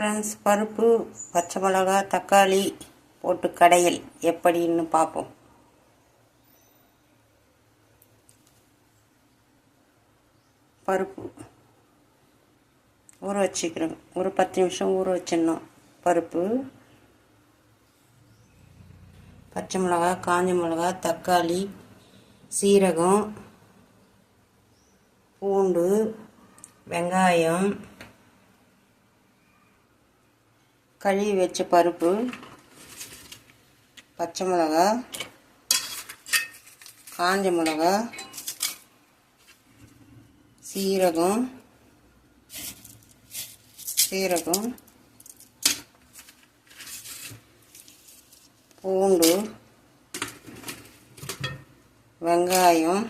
Friends, பருப்பு, பச்சை மிளகாய், தக்காளி போட்டு கடையல் எப்படின்னு பார்ப்போம். பருப்பு ஊற வச்சுக்கிறோம். ஒரு 10 நிமிஷம் ஊற வச்சிடணும். பருப்பு, பச்சை மிளகாய், காஞ்ச மிளகாய், தக்காளி, சீரகம், பூண்டு, வெங்காயம், கழுவி வச்ச பருப்பு, பச்சை மிளகாய், காஞ்ச மிளகாய், சீரகம், பூண்டு, வெங்காயம்,